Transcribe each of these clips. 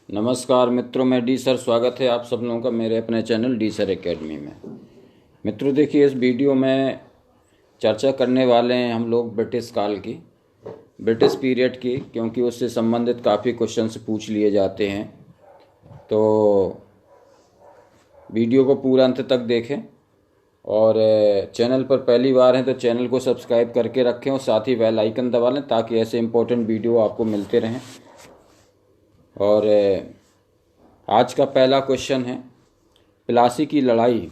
नमस्कार मित्रों, मैं डी सर। स्वागत है आप सब लोगों का मेरे अपने चैनल डी सर एकेडमी में। मित्रों देखिए, इस वीडियो में चर्चा करने वाले हैं हम लोग ब्रिटिश काल की, ब्रिटिश पीरियड की, क्योंकि उससे संबंधित काफ़ी क्वेश्चंस पूछ लिए जाते हैं। तो वीडियो को पूरा अंत तक देखें और चैनल पर पहली बार हैं तो चैनल को सब्सक्राइब करके रखें और साथ ही बेल आइकन दबा लें ताकि ऐसे इम्पोर्टेंट वीडियो आपको मिलते रहें। और आज का पहला क्वेश्चन है, प्लासी की लड़ाई,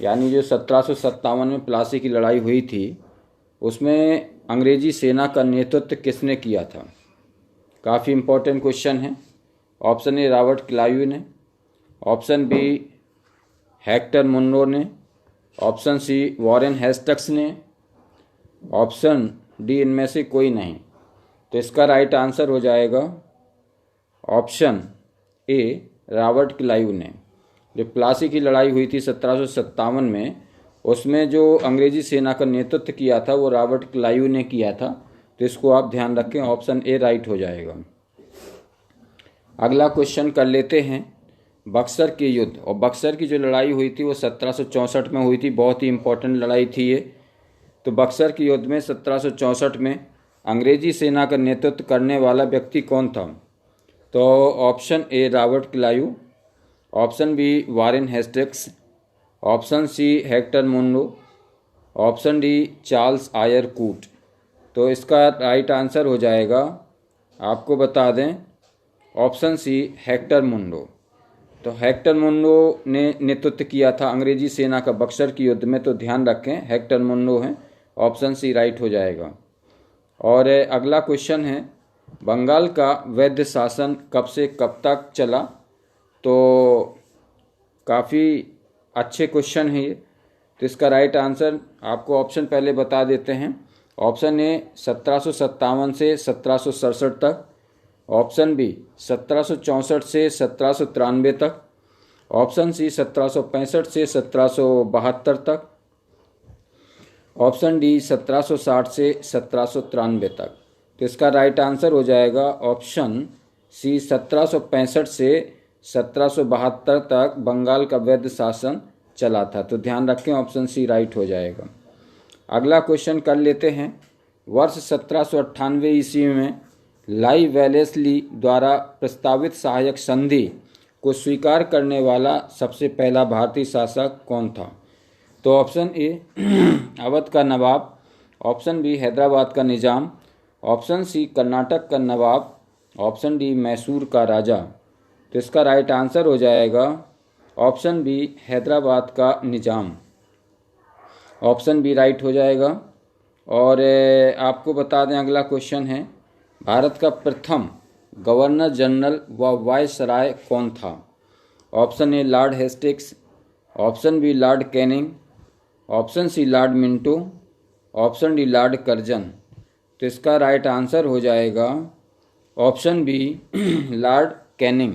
यानी जो 1757 में प्लासी की लड़ाई हुई थी, उसमें अंग्रेजी सेना का नेतृत्व किसने किया था? काफ़ी इम्पोर्टेंट क्वेश्चन है। ऑप्शन ए रॉबर्ट क्लाइव ने, ऑप्शन बी हेक्टर मुनरो ने, ऑप्शन सी वॉरेन हेस्टक्स ने, ऑप्शन डी इनमें से कोई नहीं। तो इसका राइट आंसर हो जाएगा ऑप्शन ए रॉबर्ट क्लाइव ने। जो प्लासी की लड़ाई हुई थी 1757 में, उसमें जो अंग्रेजी सेना का नेतृत्व किया था वो रॉबर्ट क्लाइव ने किया था। तो इसको आप ध्यान रखें, ऑप्शन ए राइट हो जाएगा। अगला क्वेश्चन कर लेते हैं, बक्सर के युद्ध। और बक्सर की जो लड़ाई हुई थी वो 1764 में हुई थी। बहुत ही इम्पोर्टेंट लड़ाई थी ये। तो बक्सर के युद्ध में 1764 में अंग्रेजी सेना का नेतृत्व करने वाला व्यक्ति कौन था? तो option A Robert Clive, option B Warren Hastings, option C Hector Munro, option D Charles Eyre Coote. तो इसका राइट आंसर हो जाएगा, आपको बता दें, ऑप्शन सी हेक्टर मुनरो। तो हेक्टर मुनरो ने नेतृत्व किया था अंग्रेजी सेना का बक्सर के युद्ध में। तो ध्यान रखें, हेक्टर मुनरो हैं। ऑप्शन सी राइट हो जाएगा। और अगला क्वेश्चन है, बंगाल का वैध शासन कब से कब तक चला? तो काफ़ी अच्छे क्वेश्चन है ये। तो इसका राइट आंसर आपको ऑप्शन पहले बता देते हैं। ऑप्शन ए 1757 से 1767 तक, ऑप्शन बी 1764 से 1793 तक, ऑप्शन सी 1765 से 1772 तक, ऑप्शन डी 1760 से 1793 तक। तो इसका राइट आंसर हो जाएगा ऑप्शन सी 1765 से 1772 तक बंगाल का वैध शासन चला था। तो ध्यान रखें, ऑप्शन सी राइट हो जाएगा। अगला क्वेश्चन कर लेते हैं, वर्ष 1798 ईस्वी में लाई वेलेस्ली द्वारा प्रस्तावित सहायक संधि को स्वीकार करने वाला सबसे पहला भारतीय शासक कौन था? तो ऑप्शन ए अवध का नवाब, ऑप्शन बी हैदराबाद का निजाम, ऑप्शन सी कर्नाटक का नवाब, ऑप्शन डी मैसूर का राजा। तो इसका राइट आंसर हो जाएगा ऑप्शन बी हैदराबाद का निजाम। ऑप्शन बी राइट हो जाएगा। और आपको बता दें, अगला क्वेश्चन है, भारत का प्रथम गवर्नर जनरल व वायसराय कौन था? Option A Lord Hastings, option B Lord Canning, option C Lord Minto, option D Lord Curzon. तो इसका राइट आंसर हो जाएगा option B Lord Canning.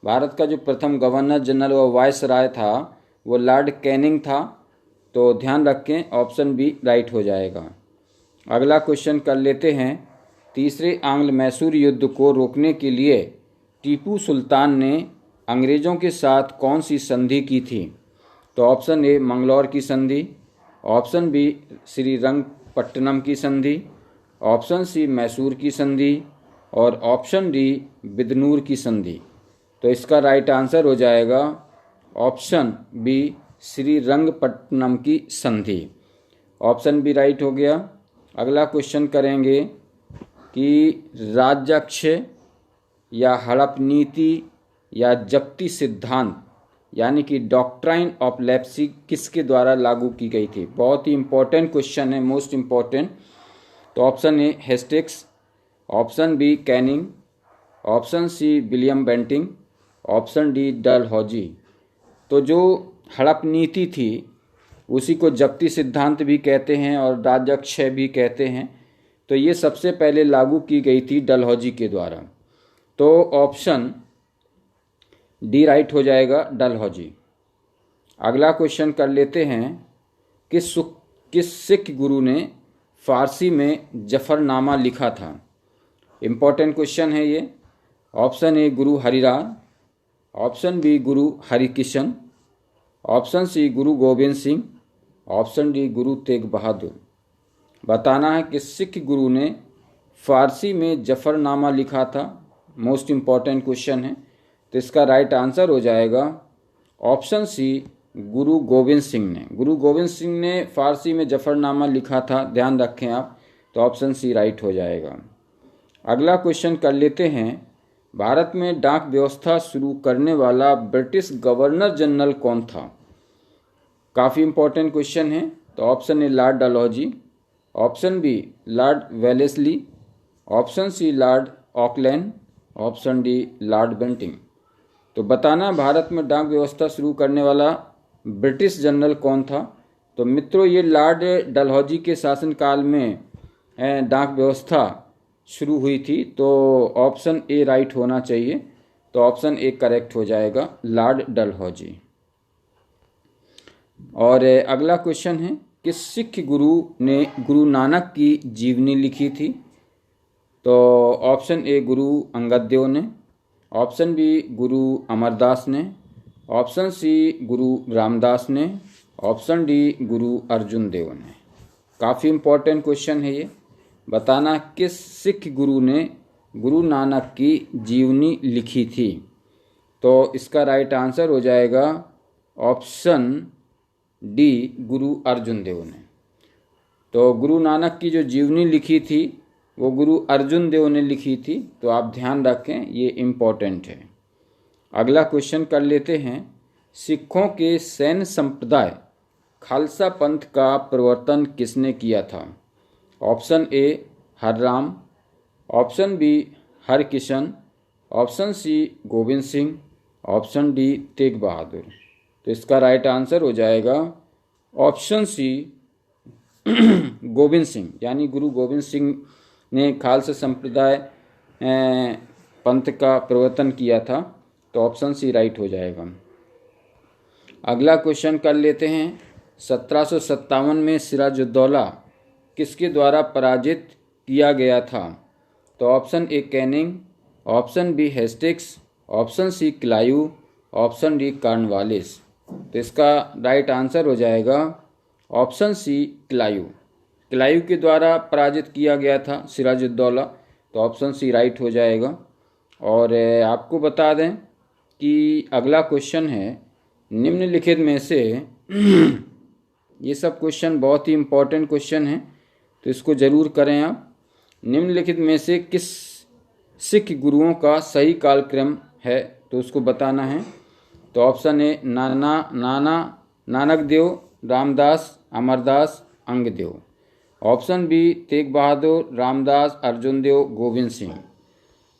Bharat का जो प्रथम गवर्नर जनरल व वायसराय था वो लॉर्ड कैनिंग था। तो ध्यान रखें, ऑप्शन बी राइट हो जाएगा। अगला क्वेश्चन कर लेते हैं, तीसरे आंग्ल मैसूर युद्ध को रोकने के लिए टीपू सुल्तान ने अंग्रेज़ों के साथ कौन सी संधि की थी? तो ऑप्शन ए मंगलौर की संधि, ऑप्शन बी श्रीरंगपट्टनम की संधि, ऑप्शन सी मैसूर की संधि और ऑप्शन डी बिदनूर की संधि। तो इसका राइट आंसर हो जाएगा ऑप्शन बी श्रीरंगपट्टनम की संधि। ऑप्शन बी राइट हो गया। अगला क्वेश्चन करेंगे कि राज्याक्षय या हड़प नीति या जब्ती सिद्धांत यानी कि डॉक्ट्राइन ऑफ लेप्सी किसके द्वारा लागू की गई थी? बहुत ही इंपॉर्टेंट क्वेश्चन है, मोस्ट इम्पॉर्टेंट। तो option A Hastings, option B Canning, option C William Bentinck, option D Dalhousie. तो जो हड़प नीति थी उसी को जब्ती सिद्धांत भी कहते हैं और राज्याक्षय भी कहते हैं। तो ये सबसे पहले लागू की गई थी डलहौजी के द्वारा। तो ऑप्शन डी राइट हो जाएगा, डलहौजी। अगला क्वेश्चन कर लेते हैं, किस सिख गुरु ने फारसी में जफरनामा लिखा था? इम्पोर्टेंट क्वेश्चन है ये। Option A Guru Harirai, option B Guru Harikishan, option C Guru Govind Singh, option D Guru Tegh Bahadur. बताना है कि सिख गुरु ने फारसी में जफरनामा लिखा था। मोस्ट इम्पॉर्टेंट क्वेश्चन है। तो इसका राइट आंसर हो जाएगा ऑप्शन सी गुरु गोविंद सिंह ने। गुरु गोविंद सिंह ने फारसी में जफरनामा लिखा था, ध्यान रखें आप। तो ऑप्शन सी राइट हो जाएगा। अगला क्वेश्चन कर लेते हैं। भारत में डाक व्यवस्था शुरू करने वाला ब्रिटिश गवर्नर जनरल कौन था? काफ़ी इंपॉर्टेंट क्वेश्चन है। तो option A Lord Dalhousie, option B Lord Wellesley, option C Lord Auckland, option D Lord Bentinck. तो बताना भारत में डाक व्यवस्था शुरू करने वाला ब्रिटिश जनरल कौन था? तो मित्रों, ये लॉर्ड डलहौजी के शासनकाल में डाक व्यवस्था शुरू हुई थी। तो ऑप्शन ए राइट होना चाहिए। तो ऑप्शन ए करेक्ट हो जाएगा, लॉर्ड डलहौजी। और अगला क्वेश्चन है कि सिख गुरु ने गुरु नानक की जीवनी लिखी थी? तो ऑप्शन ए गुरु अंगद देव ने, ऑप्शन बी गुरु अमरदास ने, ऑप्शन सी गुरु रामदास ने, ऑप्शन डी गुरु अर्जुन देव ने। काफ़ी इम्पोर्टेंट क्वेश्चन है ये। बताना किस सिख गुरु ने गुरु नानक की जीवनी लिखी थी? तो इसका राइट आंसर हो जाएगा ऑप्शन डी गुरु अर्जुन देव ने। तो गुरु नानक की जो जीवनी लिखी थी वो गुरु अर्जुन देव ने लिखी थी। तो आप ध्यान रखें, ये इम्पोर्टेंट है। अगला क्वेश्चन कर लेते हैं। सिखों के सैन्य संप्रदाय खालसा पंथ का प्रवर्तन किसने किया था? Option A Harram, option B Harkishan, option C Gobind Singh, option D Tegh Bahadur. तो इसका राइट आंसर हो जाएगा ऑप्शन सी गोविंद सिंह, यानी गुरु गोविंद सिंह ने खालसा संप्रदाय पंथ का प्रवर्तन किया था। तो ऑप्शन सी राइट हो जाएगा। अगला क्वेश्चन कर लेते हैं। 1757 में सिराजुद्दौला किसके द्वारा पराजित किया गया था? तो option A Canning, option B Hastings, option C Clive, option D Cornwallis. तो इसका राइट आंसर हो जाएगा ऑप्शन सी क्लायू। क्लायू के द्वारा पराजित किया गया था सिराजुद्दौला। तो ऑप्शन सी राइट हो जाएगा। और आपको बता दें कि अगला क्वेश्चन है, निम्नलिखित में से ये सब क्वेश्चन बहुत ही इम्पोर्टेंट क्वेश्चन है, तो इसको ज़रूर करें आप। निम्नलिखित में से किस सिख गुरुओं का सही कालक्रम है? तो उसको बताना है। तो option A Nanak Dev, Ramdas, Amardas, Angdev, option B Tegh Bahadur, Ramdas, Arjun Dev, Gobind Singh,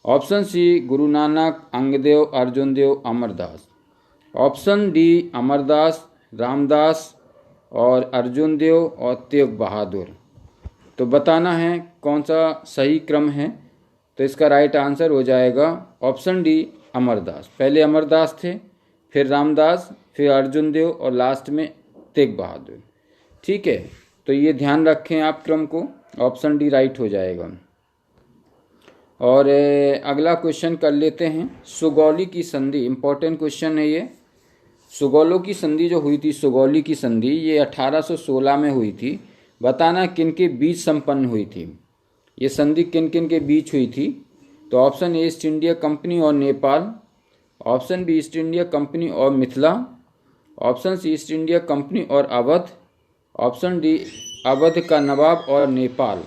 option C Guru Nanak, Angdev, Arjun Dev, Amardas, option D Amardas, Ramdas और अर्जुन देव और तेग बहादुर। तो बताना है कौन सा सही क्रम है। तो इसका राइट आंसर हो जाएगा ऑप्शन डी अमरदास। पहले अमरदास थे, फिर रामदास, फिर अर्जुन देव और लास्ट में तेग बहादुर। ठीक है, तो ये ध्यान रखें आप क्रम को। ऑप्शन डी राइट हो जाएगा। और अगला क्वेश्चन कर लेते हैं। सुगौली की संधि, इंपॉर्टेंट क्वेश्चन है ये। सुगौलों की संधि जो हुई थी, सुगौली की संधि, ये 1816 में हुई थी। बताना किन के बीच संपन्न हुई थी? ये संधि किन किन के बीच हुई थी? तो option A East India Company और Nepal, option B East India Company और Mithila, option C East India Company और अवध, ऑप्शन डी अवध का नवाब और नेपाल।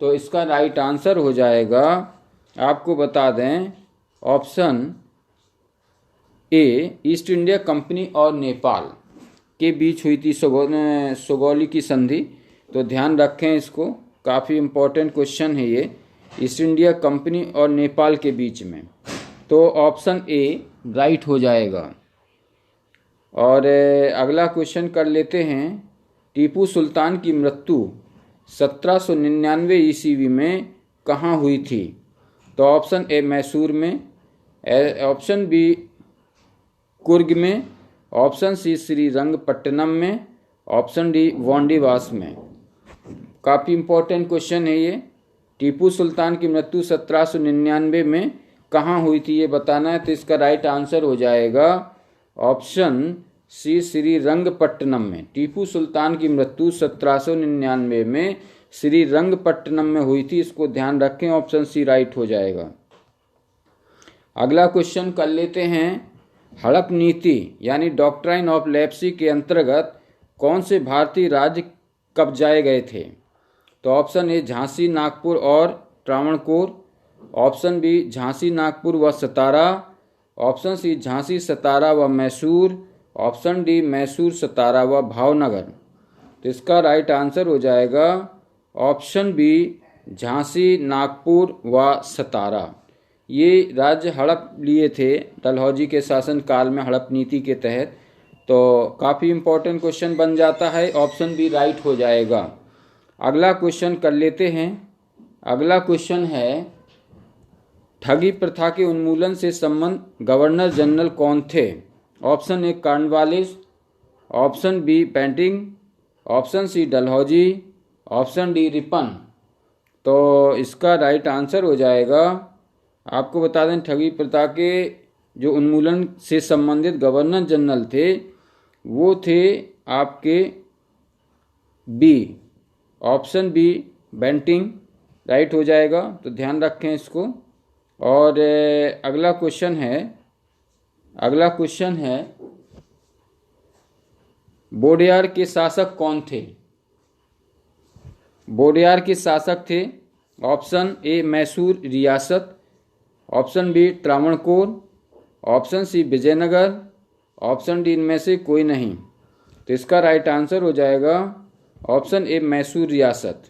तो इसका राइट आंसर हो जाएगा, आपको बता दें, option A East India Company और नेपाल के बीच हुई थी सुगौली की संधि। तो ध्यान रखें इसको, काफ़ी इम्पोर्टेंट क्वेश्चन है ये, ईस्ट इंडिया कंपनी और नेपाल के बीच में। तो ऑप्शन ए राइट हो जाएगा। और अगला क्वेश्चन कर लेते हैं। टीपू सुल्तान की मृत्यु 1799 ईस्वी में कहाँ हुई थी? तो ऑप्शन ए मैसूर में, ऑप्शन बी कुर्ग में, ऑप्शन सी श्रीरंगपट्टनम में, ऑप्शन डी वांडीवास में। काफ़ी इम्पोर्टेंट क्वेश्चन है ये। टीपू सुल्तान की मृत्यु 1799 में कहाँ हुई थी ये बताना है। तो इसका राइट आंसर हो जाएगा ऑप्शन सी, श्रीरंगपट्टनम में। टीपू सुल्तान की मृत्यु 1799 में श्रीरंगपट्टनम में हुई थी, इसको ध्यान रखें। ऑप्शन सी राइट हो जाएगा। अगला क्वेश्चन कर लेते हैं। हड़प नीति यानी डॉक्ट्राइन ऑफ लेप्सी के अंतर्गत कौन से भारतीय राज्य कब्जाए गए थे? तो ऑप्शन ए झांसी, नागपुर और त्रावणकोर। ऑप्शन बी झांसी, नागपुर व सतारा। ऑप्शन सी झांसी, सतारा व मैसूर। ऑप्शन डी मैसूर, सतारा व भावनगर। तो इसका राइट आंसर हो जाएगा ऑप्शन बी, झांसी, नागपुर व सतारा। ये राज्य हड़प लिए थे डलहौजी के शासनकाल में हड़प नीति के तहत। तो काफ़ी इम्पोर्टेंट क्वेश्चन बन जाता है, ऑप्शन बी राइट हो जाएगा। अगला क्वेश्चन कर लेते हैं। अगला क्वेश्चन है ठगी प्रथा के उन्मूलन से संबंध गवर्नर जनरल कौन थे? Option A Cornwallis. Option B Bentinck. Option C Dalhousie. Option D Ripon. तो इसका राइट आंसर हो जाएगा, आपको बता दें ठगी प्रथा के जो उन्मूलन से संबंधित गवर्नर जनरल थे वो थे आपके B, option B Bentinck right हो जाएगा। तो ध्यान रखें इसको। और अगला क्वेश्चन है बोडियार के शासक कौन थे? बोडियार के शासक थे ऑप्शन ए मैसूर रियासत। Option B Travancore. Option C Vijayanagar. Option D इनमें से कोई नहीं। तो इसका राइट आंसर हो जाएगा ऑप्शन ए मैसूर रियासत।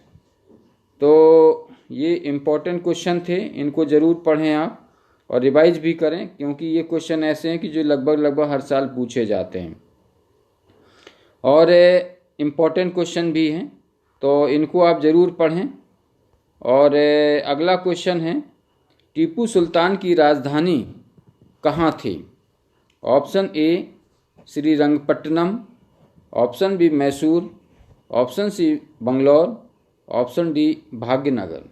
तो ये इम्पोर्टेंट क्वेश्चन थे, इनको ज़रूर पढ़ें आप और रिवाइज भी करें, क्योंकि ये क्वेश्चन ऐसे हैं कि जो लगभग हर साल पूछे जाते हैं और इम्पोर्टेंट क्वेश्चन भी हैं, तो इनको आप ज़रूर पढ़ें। और अगला क्वेश्चन है टीपू सुल्तान की राजधानी कहाँ थी? Option A Srirangapatna. Option B Mysore. Option C Bangalore. Option D Bhagyanagar.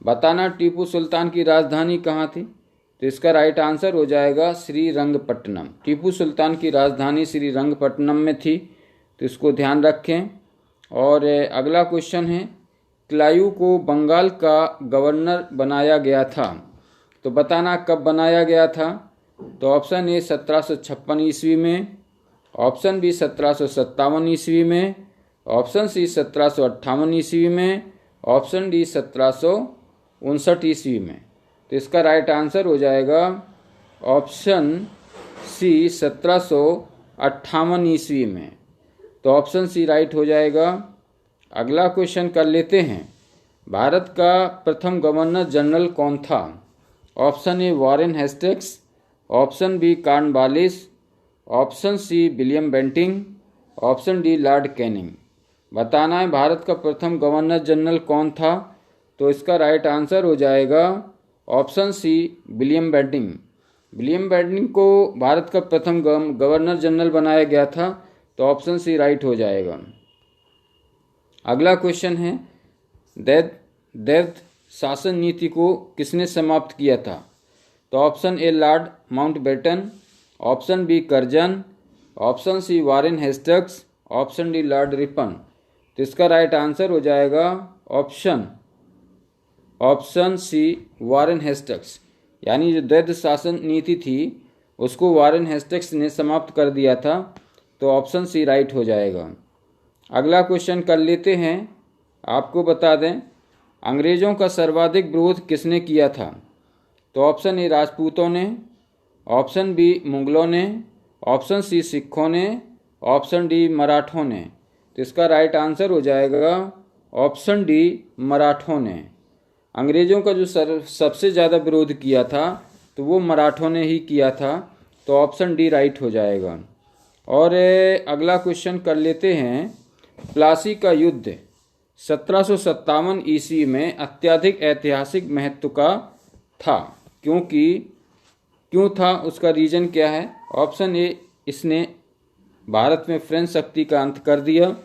बताना टीपू सुल्तान की राजधानी कहाँ थी? तो इसका राइट आंसर हो जाएगा श्रीरंगपट्टनम। टीपू सुल्तान की राजधानी श्रीरंगपट्टनम में थी, तो इसको ध्यान रखें। और अगला क्वेश्चन है क्लायू को बंगाल का गवर्नर बनाया गया था, तो बताना कब बनाया गया था? तो ऑप्शन ए 1756 ईस्वी में। ऑप्शन बी 1757 ईस्वी में। ऑप्शन सी 1758 ईस्वी में। ऑप्शन डी 1759 ईस्वी में। तो इसका राइट आंसर हो जाएगा ऑप्शन सी 1758 ईस्वी में। तो ऑप्शन सी राइट हो जाएगा। अगला क्वेश्चन कर लेते हैं। भारत का प्रथम गवर्नर जनरल कौन था? Option A Warren Hastings. Option B Cornwallis. Option C William Bentinck. Option D Lord Canning. बताना है भारत का प्रथम गवर्नर जनरल कौन था? तो इसका राइट आंसर हो जाएगा option C William Bentinck. William Bentinck को भारत का प्रथम गवर्नर जनरल बनाया गया था, तो ऑप्शन सी राइट हो जाएगा। अगला क्वेश्चन है दैव शासन नीति को किसने समाप्त किया था? तो option A Lord Mountbatten. Option B Curzon. Option C Warren Hastings. Option D Lord Ripon. तो इसका राइट आंसर हो जाएगा ऑप्शन सी वॉरेन हेस्टिंग्स। यानी जो दैव शासन नीति थी उसको वॉरेन हेस्टिंग्स ने समाप्त कर दिया था, तो ऑप्शन सी राइट हो जाएगा। अगला क्वेश्चन कर लेते हैं। आपको बता दें अंग्रेज़ों का सर्वाधिक विरोध किसने किया था? तो ऑप्शन ए राजपूतों ने। ऑप्शन बी मुगलों ने। ऑप्शन सी सिखों ने। ऑप्शन डी मराठों ने। तो इसका राइट आंसर हो जाएगा ऑप्शन डी मराठों ने। अंग्रेज़ों का जो सबसे ज़्यादा विरोध किया था तो वो मराठों ने ही किया था, तो ऑप्शन डी राइट हो जाएगा। और अगला क्वेश्चन कर लेते हैं। प्लासी का युद्ध 1757 ईस्वी में अत्यधिक ऐतिहासिक महत्व का था, क्यों था उसका रीजन क्या है? ऑप्शन ए इसने भारत में फ्रेंच शक्ति का अंत कर दिया।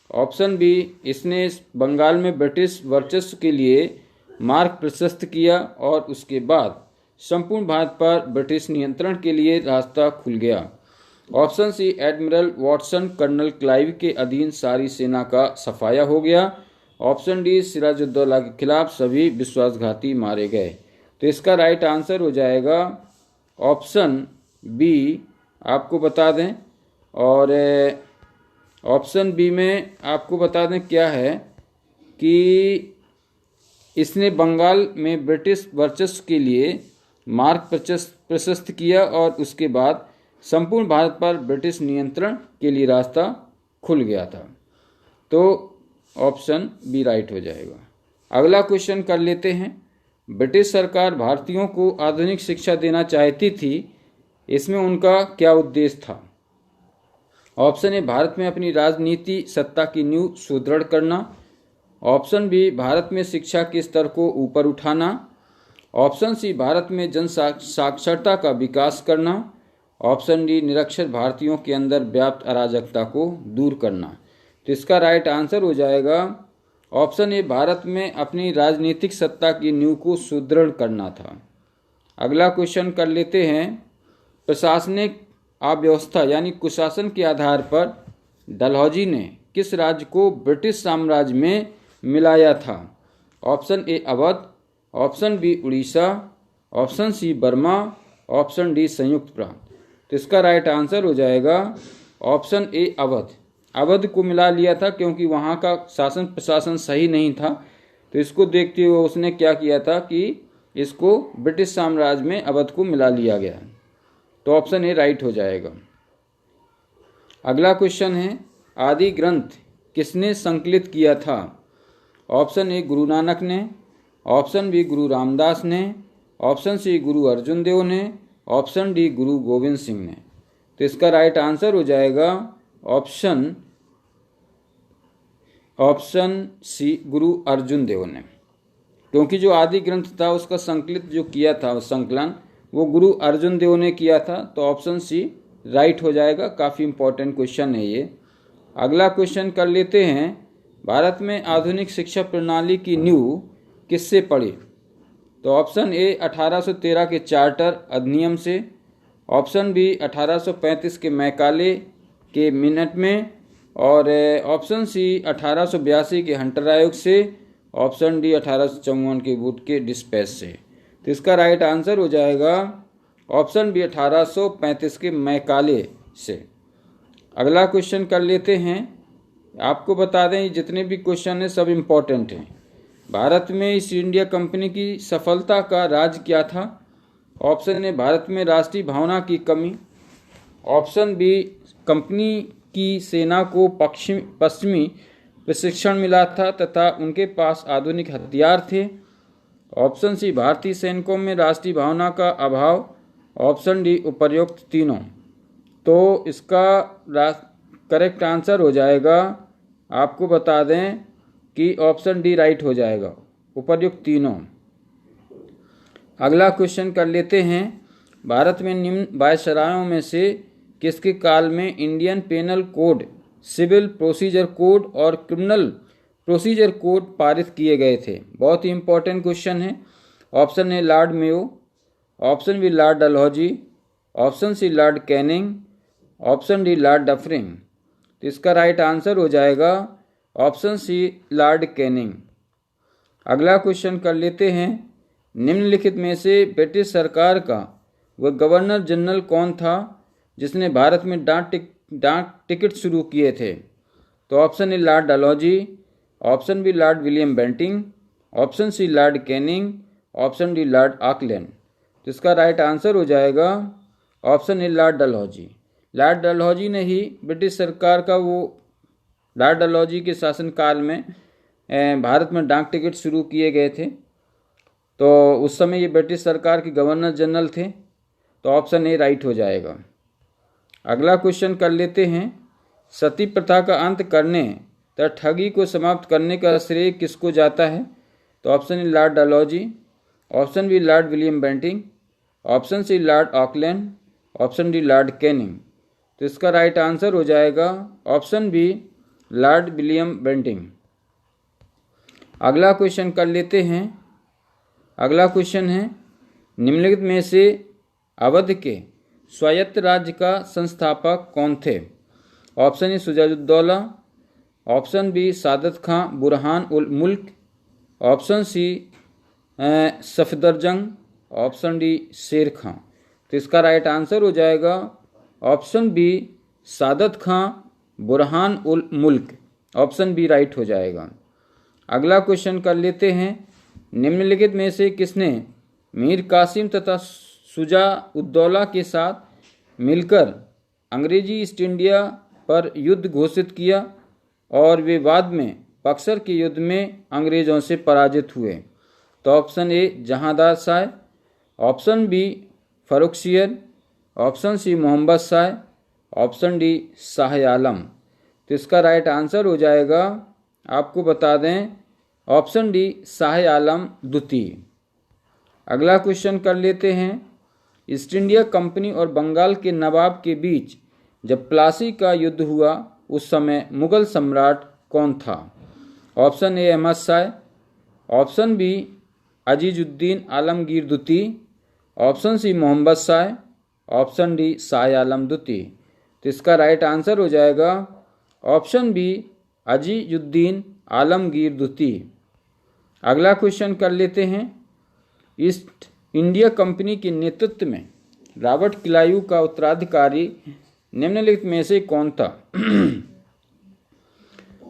ऑप्शन बी इसने बंगाल में ब्रिटिश वर्चस्व के लिए मार्ग प्रशस्त किया और उसके बाद संपूर्ण भारत पर ब्रिटिश नियंत्रण के लिए रास्ता खुल गया। Option C, Admiral Watson Colonel Clive के अधीन सारी सेना का सफाया हो गया। ऑप्शन डी, सिराजुद्दौला के खिलाफ सभी विश्वासघाती मारे गए। तो इसका राइट आंसर हो जाएगा ऑप्शन बी, आपको बता दें। और ऑप्शन बी में आपको बता दें क्या है कि इसने बंगाल में ब्रिटिश वर्चस्व के लिए मार्ग प्रशस्त किया और उसके बाद संपूर्ण भारत पर ब्रिटिश नियंत्रण के लिए रास्ता खुल गया था। तो ऑप्शन बी राइट हो जाएगा। अगला क्वेश्चन कर लेते हैं। ब्रिटिश सरकार भारतीयों को आधुनिक शिक्षा देना चाहती थी, इसमें उनका क्या उद्देश्य था? ऑप्शन ए, भारत में अपनी राजनीति सत्ता की नींव सुदृढ़ करना। ऑप्शन बी, भारत में शिक्षा के स्तर को ऊपर उठाना। ऑप्शन सी, भारत में जन साक्षरता का विकास करना। ऑप्शन डी, निरक्षर भारतीयों के अंदर व्याप्त अराजकता को दूर करना। तो इसका राइट आंसर हो जाएगा ऑप्शन ए, भारत में अपनी राजनीतिक सत्ता की नींव को सुदृढ़ करना था। अगला क्वेश्चन कर लेते हैं। प्रशासनिक अव्यवस्था यानी कुशासन के आधार पर डलहौजी ने किस राज्य को ब्रिटिश साम्राज्य में मिलाया था? Option A, Awadh. Option B, Orissa. Option C, Burma. Option D, संयुक्त प्रांत। तो इसका राइट आंसर हो जाएगा ऑप्शन ए, अवध। अवध को मिला लिया था क्योंकि वहाँ का शासन प्रशासन सही नहीं था, तो इसको देखते हुए उसने क्या किया था कि इसको ब्रिटिश साम्राज्य में अवध को मिला लिया गया। तो ऑप्शन ए राइट हो जाएगा। अगला क्वेश्चन है, आदि ग्रंथ किसने संकलित किया था? ऑप्शन ए, गुरु नानक ने। ऑप्शन बी, गुरु रामदास ने। ऑप्शन सी, गुरु अर्जुन देव ने। ऑप्शन डी, गुरु गोविंद सिंह ने। तो इसका राइट आंसर हो जाएगा ऑप्शन सी, गुरु अर्जुन देव ने, क्योंकि जो आदि ग्रंथ था उसका संकलित जो किया था संकलन वो गुरु अर्जुन देव ने किया था। तो ऑप्शन सी राइट हो जाएगा। काफ़ी इंपॉर्टेंट क्वेश्चन है ये। अगला क्वेश्चन कर लेते हैं। भारत में आधुनिक शिक्षा प्रणाली की नींव किससे पड़ी? तो ऑप्शन ए, 1813 के चार्टर अधिनियम से। ऑप्शन बी, 1835 के मैकाले के मिनट में। और ऑप्शन सी, 1882 के हंटर आयोग से। ऑप्शन डी, 1854 के वुड के डिस्पैच से। तो इसका राइट आंसर हो जाएगा ऑप्शन बी, 1835 के मैकाले से। अगला क्वेश्चन कर लेते हैं। आपको बता दें जितने भी क्वेश्चन हैं सब इम्पोर्टेंट हैं। भारत में ईस्ट इंडिया कंपनी की सफलता का राज क्या था? ऑप्शन ए, भारत में राष्ट्रीय भावना की कमी। ऑप्शन बी, कंपनी की सेना को पश्चिमी प्रशिक्षण मिला था तथा उनके पास आधुनिक हथियार थे। ऑप्शन सी, भारतीय सैनिकों में राष्ट्रीय भावना का अभाव। ऑप्शन डी, उपर्युक्त तीनों। तो इसका करेक्ट आंसर हो जाएगा, आपको बता दें कि ऑप्शन डी राइट हो जाएगा, उपर्युक्त तीनों। अगला क्वेश्चन कर लेते हैं। भारत में निम्न वायसरायों में से किसके काल में Indian Penal Code, civil procedure code और क्रिमिनल प्रोसीजर कोड पारित किए गए थे? बहुत ही इंपॉर्टेंट क्वेश्चन है। Option A, Lord Mayo. Option B, Lord Dalhousie. Option C, Lord Canning. Option D, Lord Dufferin. तो इसका राइट आंसर हो जाएगा ऑप्शन सी, लॉर्ड कैनिंग। अगला क्वेश्चन कर लेते हैं। निम्नलिखित में से ब्रिटिश सरकार का वह गवर्नर जनरल कौन था जिसने भारत में डाक टिकट शुरू किए थे? तो option A, Lord Dalhousie. Option B, Lord William Bentinck. Option C, Lord Canning. Option D, Lord Auckland. तो इसका राइट आंसर हो जाएगा option A, Lord Dalhousie. Lord Dalhousie ने ही ब्रिटिश सरकार का लॉर्ड डलहौजी के शासनकाल में भारत में डाक टिकट शुरू किए गए थे। तो उस समय ये ब्रिटिश सरकार के गवर्नर जनरल थे। तो ऑप्शन ए राइट हो जाएगा। अगला क्वेश्चन कर लेते हैं। सती प्रथा का अंत करने तथा ठगी को समाप्त करने का श्रेय किसको जाता है? तो option A, Lord Dalhousie. Option B, Lord William Bentinck. Option C, Lord Auckland. Option D, Lord Canning. तो इसका राइट आंसर हो जाएगा option B, Lord William Bentinck. अगला क्वेश्चन कर लेते हैं। अगला क्वेश्चन है, निम्नलिखित में से अवध के स्वायत्त राज्य का संस्थापक कौन थे? Option A Shujauddaula, option B Saadat Khan Burhan ul Mulk, option C Safdarjung, option D Sher Khan. तो इसका राइट आंसर हो जाएगा option B Saadat Khan Burhan ul Mulk. Option B right हो जाएगा। अगला क्वेश्चन कर लेते हैं, निम्नलिखित में से किसने मीर कासिम तथा शुजाउद्दौला के साथ मिलकर अंग्रेजी ईस्ट इंडिया पर युद्ध घोषित किया और वे बाद में बक्सर के युद्ध में अंग्रेजों से पराजित हुए? तो option A Jahandar Shah, option B Farrukhsiyar, option C Mohammad Shah, option D Shah Alam. तो इसका राइट आंसर हो जाएगा, आपको बता दें, ऑप्शन डी शाह आलम द्वितीय। अगला क्वेश्चन कर लेते हैं, ईस्ट इंडिया कंपनी और बंगाल के नवाब के बीच जब प्लासी का युद्ध हुआ उस समय मुगल सम्राट कौन था? Option A Ahmad Shah, option B Azizuddin Alamgir द्वितीय, option C Mohammad Shah, option D Shah Alam द्वितीय। तो इसका राइट आंसर हो जाएगा ऑप्शन बी अजीजुद्दीन आलमगीर द्वितीय। अगला क्वेश्चन कर लेते हैं, ईस्ट इंडिया कंपनी के नेतृत्व में रॉबर्ट क्लाइव का उत्तराधिकारी निम्नलिखित में से कौन था?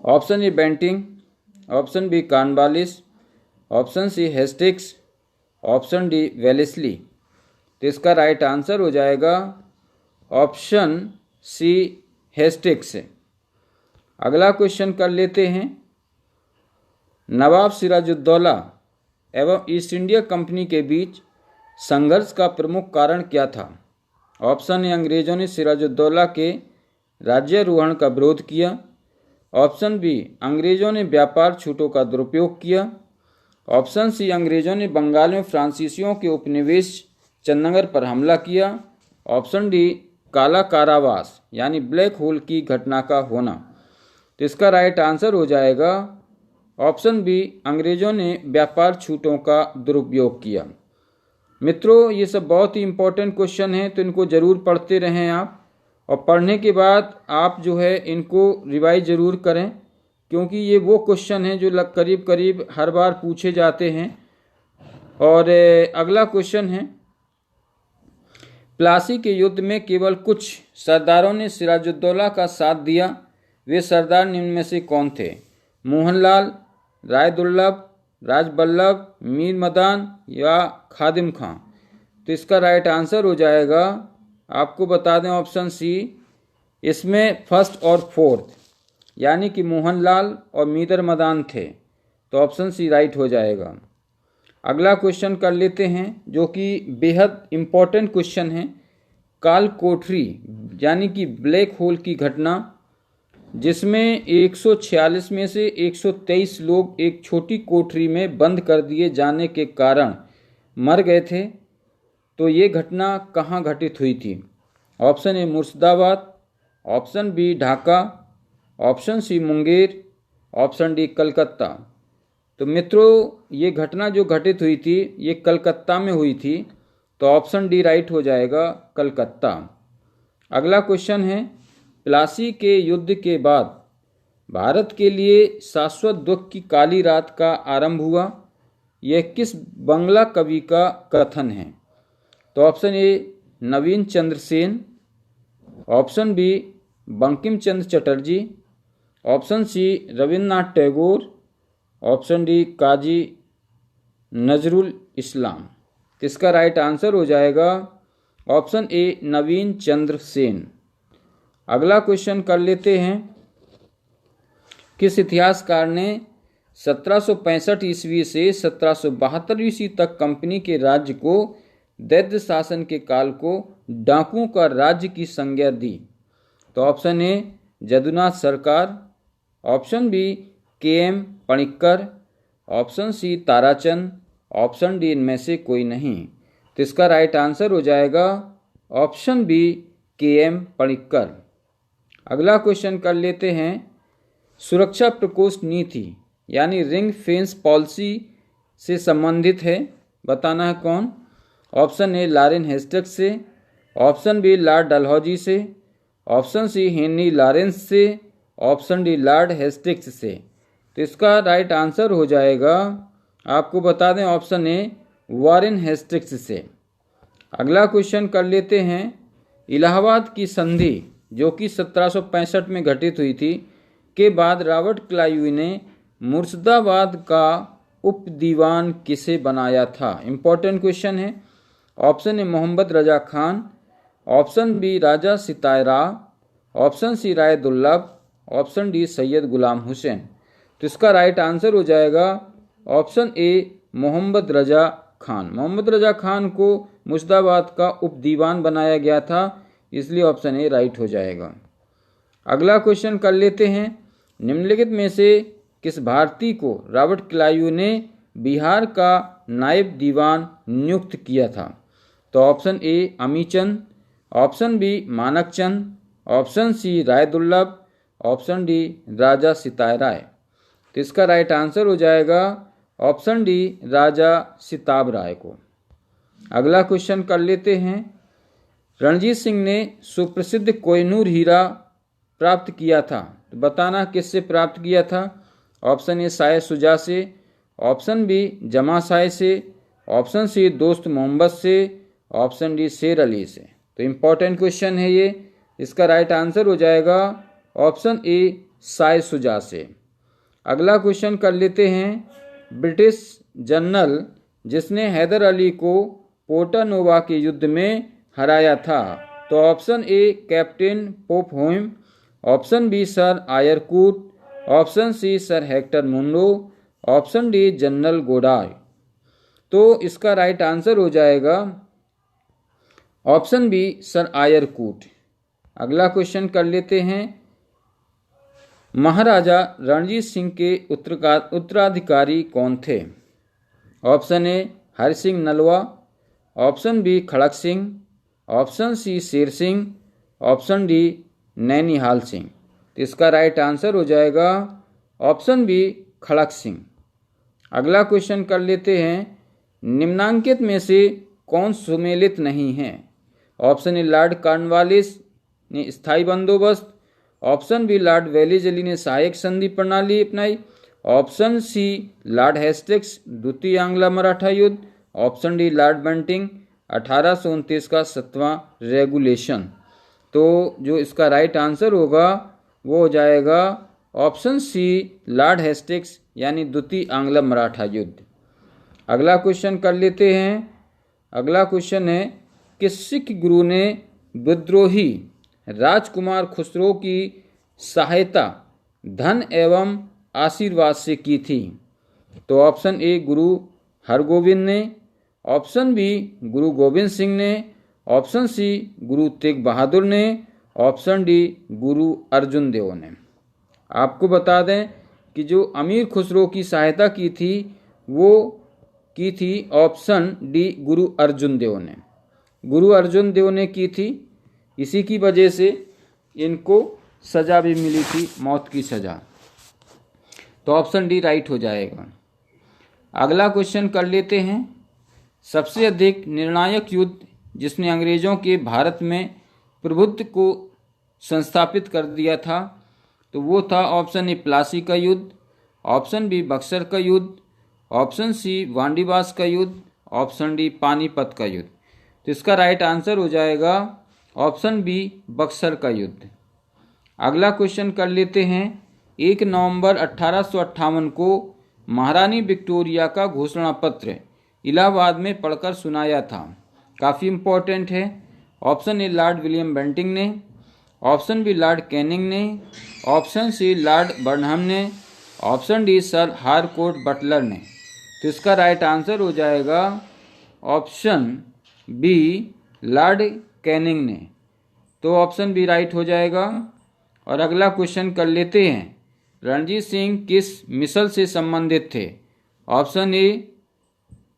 Option A Bentinck, option B Cornwallis, option C Hastings, option D Wellesley. तो इसका राइट आंसर हो जाएगा ऑप्शन सी हेस्टिक्स। अगला क्वेश्चन कर लेते हैं, नवाब सिराजुद्दौला एवं ईस्ट इंडिया कंपनी के बीच संघर्ष का प्रमुख कारण क्या था? ऑप्शन ए अंग्रेजों ने सिराजुद्दौला के राज्यारोहण का विरोध किया, ऑप्शन बी अंग्रेजों ने व्यापार छूटों का दुरुपयोग किया, ऑप्शन सी अंग्रेजों ने बंगाल में फ्रांसीसियों के उपनिवेश चंदनगर पर हमला किया, ऑप्शन डी काला कारावास यानी ब्लैक होल की घटना का होना। तो इसका राइट आंसर हो जाएगा ऑप्शन बी अंग्रेजों ने व्यापार छूटों का दुरुपयोग किया। मित्रों, ये सब बहुत ही इम्पोर्टेंट क्वेश्चन हैं, तो इनको ज़रूर पढ़ते रहें आप, और पढ़ने के बाद आप जो है इनको रिवाइज ज़रूर करें, क्योंकि ये वो क्वेश्चन हैं जो करीब करीब हर बार पूछे जाते हैं। और अगला क्वेश्चन है, प्लासी के युद्ध में केवल कुछ सरदारों ने सिराजुद्दौला का साथ दिया, वे सरदार निम्न में से कौन थे? मोहनलाल, राय दुर्लभ, राजबल्लभ, मीर मदान या खादिम खां। तो इसका राइट आंसर हो जाएगा, आपको बता दें, ऑप्शन सी। इसमें फर्स्ट और फोर्थ यानी कि मोहनलाल और मीर मदान थे, तो ऑप्शन सी राइट हो जाएगा। अगला क्वेश्चन कर लेते हैं जो कि बेहद इम्पोर्टेंट क्वेश्चन है, काल कोठरी यानी कि ब्लैक होल की घटना, जिसमें 146 में से 123 लोग एक छोटी कोठरी में बंद कर दिए जाने के कारण मर गए थे। तो ये घटना कहाँ घटित हुई थी? Option A Murshidabad, option B Dhaka, option C Munger, option D Calcutta. तो मित्रों, ये घटना जो घटित हुई थी ये कलकत्ता में हुई थी, तो ऑप्शन डी राइट हो जाएगा, कलकत्ता। अगला क्वेश्चन है, प्लासी के युद्ध के बाद भारत के लिए शाश्वत दुख की काली रात का आरंभ हुआ, यह किस बंगला कवि का कथन है? तो option A Navin Chandra Sen, option B Bankim Chandra Chatterjee, option C Rabindranath Tagore, option D Kazi Nazrul Islam. इसका राइट आंसर हो जाएगा ऑप्शन ए नवीन चंद्र सेन। अगला क्वेश्चन कर लेते हैं, किस इतिहासकार ने 1765 ईस्वी से 1772 ईस्वी तक कंपनी के राज्य को दैत्य शासन के काल को डाकुओं का राज्य की संज्ञा दी? तो option A Jadunath Sarkar, option B KM. Panikkar, option C Tarachand, option D इनमें से कोई नहीं। तो इसका राइट आंसर हो जाएगा ऑप्शन बी के.एम. पणिक्कर। अगला क्वेश्चन कर लेते हैं, सुरक्षा प्रकोष्ठ नीति यानी रिंग फेंस पॉलिसी से संबंधित है, बताना है कौन? ऑप्शन ए लॉरेन हेस्टिंग्स से, ऑप्शन बी लॉर्ड डलहौजी से, ऑप्शन सी हेनरी लॉरेंस से, ऑप्शन डी लॉर्ड हेस्टिंग्स से। तो इसका राइट आंसर हो जाएगा, आपको बता दें, ऑप्शन ए वॉरेन हेस्टिंग्स से। अगला क्वेश्चन कर लेते हैं। इलाहाबाद की संधि जो कि 1765 में घटित हुई थी के बाद रॉबर्ट क्लाइव ने मुर्शिदाबाद का उप दीवान किसे बनाया था? इंपॉर्टेंट क्वेश्चन है। Option A Mohammad Raza Khan, option B Raja Sitara, option C Rai Durlabh, option D Syed Ghulam Hussain. तो इसका राइट आंसर हो जाएगा ऑप्शन ए मोहम्मद रजा खान। मोहम्मद रजा खान को मुर्शिदाबाद का उप दीवान बनाया गया था, इसलिए ऑप्शन ए राइट हो जाएगा। अगला क्वेश्चन कर लेते हैं। निम्नलिखित में से किस भारतीय को रॉबर्ट क्लाइव ने बिहार का नायब दीवान नियुक्त किया था? तो option A Amichand, option B Manikchand, option C Rai Durlabh, option D राजा सिताय राय। तो इसका राइट आंसर हो जाएगा ऑप्शन डी राजा सिताब राय को। अगला क्वेश्चन कर लेते हैं। रणजीत सिंह ने सुप्रसिद्ध कोहिनूर हीरा प्राप्त किया था, तो बताना किससे प्राप्त किया था? ऑप्शन ए शाह शुजा से, ऑप्शन बी जमा शाह से, ऑप्शन सी दोस्त मोहम्मद से, ऑप्शन डी शेर अली से। तो इम्पोर्टेंट क्वेश्चन है ये। इसका राइट आंसर हो जाएगा ऑप्शन ए शाह शुजा से। अगला क्वेश्चन कर लेते हैं। ब्रिटिश जनरल जिसने हैदर अली को पोर्टा-नोवा के युद्ध में हराया था, तो option A captain Popham, option B sir Eyre Coote, option C sir Hector Munro, option D general Goddard. तो इसका राइट आंसर हो जाएगा ऑप्शन बी सर आयरकूट। अगला क्वेश्चन कर लेते हैं। महाराजा रणजीत सिंह के उत्तराधिकारी कौन थे? Option A Hari Singh Nalwa, option B Kharak Singh, option C Sher Singh, option D Naunihal Singh. तो इसका राइट आंसर हो जाएगा ऑप्शन बी खड़क सिंह। अगला क्वेश्चन कर लेते हैं। निम्नांकित में से कौन सुमेलित नहीं है? ऑप्शन ए लॉर्ड कॉर्नवालिस ने स्थायी बंदोबस्त, ऑप्शन बी लॉर्ड वेलेस्ली ने सहायक संधि प्रणाली अपनाई, ऑप्शन सी लॉर्ड हेस्टिंग्स द्वितीय आंग्लो मराठा युद्ध, ऑप्शन डी लॉर्ड बेंटिंग 1829 का 7वां रेगुलेशन। तो जो इसका राइट आंसर होगा वो हो जाएगा ऑप्शन सी लॉर्ड हेस्टिंग्स यानी द्वितीय आंग्लो मराठा युद्ध। अगला क्वेश्चन कर लेते हैं। अगला क्वेश्चन है कि सिख गुरु ने विद्रोही राजकुमार खुसरो की सहायता धन एवं आशीर्वाद से की थी? तो ऑप्शन ए गुरु हरगोविंद ने, ऑप्शन बी गुरु गोविंद सिंह ने, ऑप्शन सी गुरु तेग बहादुर ने, ऑप्शन डी गुरु अर्जुन देव ने। आपको बता दें कि जो अमीर खुसरो की सहायता की थी वो की थी ऑप्शन डी गुरु अर्जुन देव ने। गुरु अर्जुन देव ने की थी, इसी की वजह से इनको सजा भी मिली थी, मौत की सजा। तो ऑप्शन डी राइट हो जाएगा। अगला क्वेश्चन कर लेते हैं। सबसे अधिक निर्णायक युद्ध जिसने अंग्रेजों के भारत में प्रभुत्व को संस्थापित कर दिया था, तो वो था ऑप्शन ए प्लासी का युद्ध, ऑप्शन बी बक्सर का युद्ध, ऑप्शन सी वांडीवास का युद्ध, ऑप्शन डी पानीपत का युद्ध। तो इसका राइट आंसर हो जाएगा ऑप्शन बी बक्सर का युद्ध। अगला क्वेश्चन कर लेते हैं। 1 नवंबर 1858 को महारानी विक्टोरिया का घोषणा पत्र इलाहाबाद में पढ़कर सुनाया था। काफ़ी इम्पोर्टेंट है। Option A Lord William Bentinck ने, ऑप्शन बी लॉर्ड कैनिंग ने, ऑप्शन सी लॉर्ड बर्नहम ने, option D sir Harcourt Butler ने। तो इसका राइट आंसर हो जाएगा ऑप्शन बी लॉर्ड कैनिंग ने। तो ऑप्शन बी राइट हो जाएगा। और अगला क्वेश्चन कर लेते हैं। रणजीत सिंह किस मिसल से संबंधित थे? Option A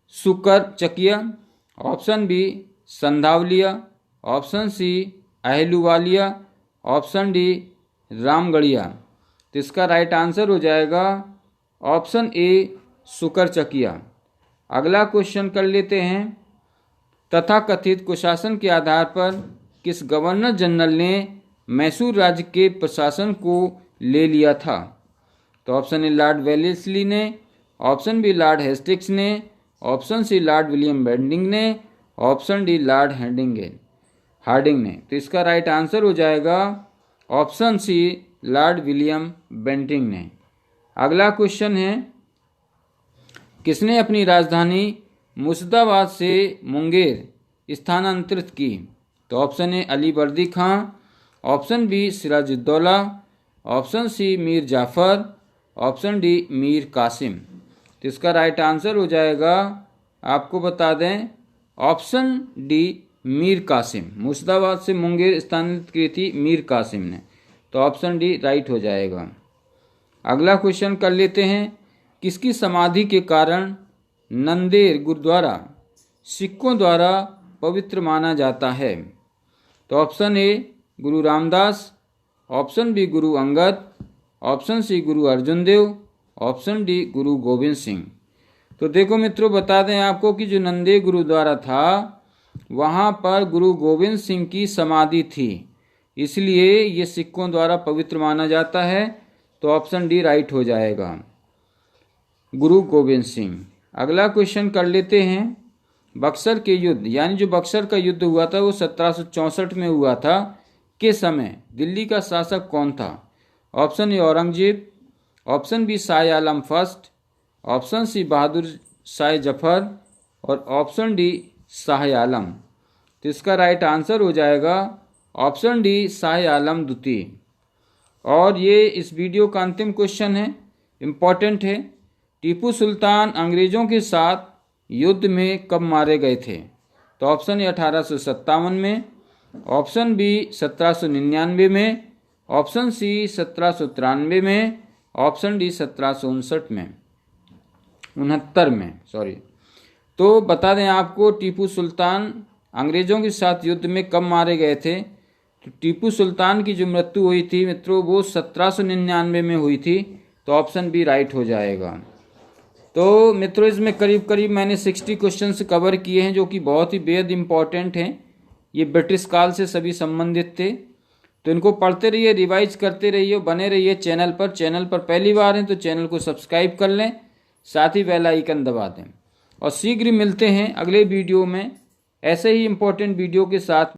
Sukerchakia, option B Sandhawalia, option C Ahluwalia, option D Ramgarhia. तो इसका राइट आंसर हो जाएगा ऑप्शन ए सुकर चकिया। अगला क्वेश्चन कर लेते हैं। तथाकथित कुशासन के आधार पर किस गवर्नर जनरल ने मैसूर राज्य के प्रशासन को ले लिया था? तो ऑप्शन ए लॉर्ड वेलेस्ली ने, ऑप्शन बी लॉर्ड हेस्टिंग्स ने, option C Lord William Bentinck ने, ऑप्शन डी लॉर्ड हार्डिंग ने। तो इसका राइट आंसर हो जाएगा option C Lord William Bentinck ने। अगला क्वेश्चन है, किसने अपनी राजधानी मुर्शिदाबाद से मुंगेर स्थानांतरित की? तो option A Alivardi Khan, option B Sirajuddaula, option C Mir Jafar, option D Mir Qasim. तो इसका राइट आंसर हो जाएगा, आपको बता दें, ऑप्शन डी मीर कासिम। मुर्शिदाबाद से मुंगेर स्थानांतरित की थी मीर कासिम ने। तो ऑप्शन डी राइट हो जाएगा। अगला क्वेश्चन कर लेते हैं, किसकी समाधि के कारण नंदेड़ गुरुद्वारा सिखों द्वारा पवित्र माना जाता है? तो ऑप्शन ए गुरु Ramdas, option B Guru Angad, option C गुरु अर्जुन देव, ऑप्शन डी गुरु गोविंद सिंह। तो देखो मित्रों, बता दें आपको कि जो नंदेड़ गुरुद्वारा था वहाँ पर गुरु गोविंद सिंह की समाधि थी, इसलिए ये सिखों द्वारा पवित्र माना जाता है। तो ऑप्शन डी राइट हो जाएगा, गुरु गोविंद सिंह। अगला क्वेश्चन कर लेते हैं, बक्सर के युद्ध, यानी जो बक्सर का युद्ध हुआ था वो 1764 में हुआ था, के समय दिल्ली का शासक कौन था? Option A Aurangzeb, option B Shah Alam first, option C Bahadur Shah Zafar और ऑप्शन डी शाह आलम। तो इसका राइट आंसर हो जाएगा ऑप्शन डी शाह आलम द्वितीय। और ये इस वीडियो का अंतिम क्वेश्चन है, इम्पॉर्टेंट है, टीपू सुल्तान अंग्रेजों के साथ युद्ध में कब मारे गए थे? तो ऑप्शन ए 1857 में, ऑप्शन बी 1799 में, ऑप्शन सी 1793 में, ऑप्शन डी 1759 में, 69 में, सॉरी। तो बता दें आपको, टीपू सुल्तान अंग्रेजों के साथ युद्ध में कब मारे गए थे? तो टीपू सुल्तान की जो मृत्यु हुई थी मित्रों वो 1799 में हुई थी। तो ऑप्शन बी राइट हो जाएगा। तो मित्रों, इसमें करीब करीब मैंने 60 क्वेश्चंस कवर किए हैं, जो कि बहुत ही बेहद इम्पॉर्टेंट हैं। ये ब्रिटिश काल से सभी संबंधित थे। तो इनको पढ़ते रहिए, रिवाइज करते रहिए, बने रहिए चैनल पर। चैनल पर पहली बार हैं तो चैनल को सब्सक्राइब कर लें, साथ ही बेल आइकन दबा दें। और शीघ्र मिलते हैं अगले वीडियो में ऐसे ही इम्पोर्टेंट वीडियो के साथ।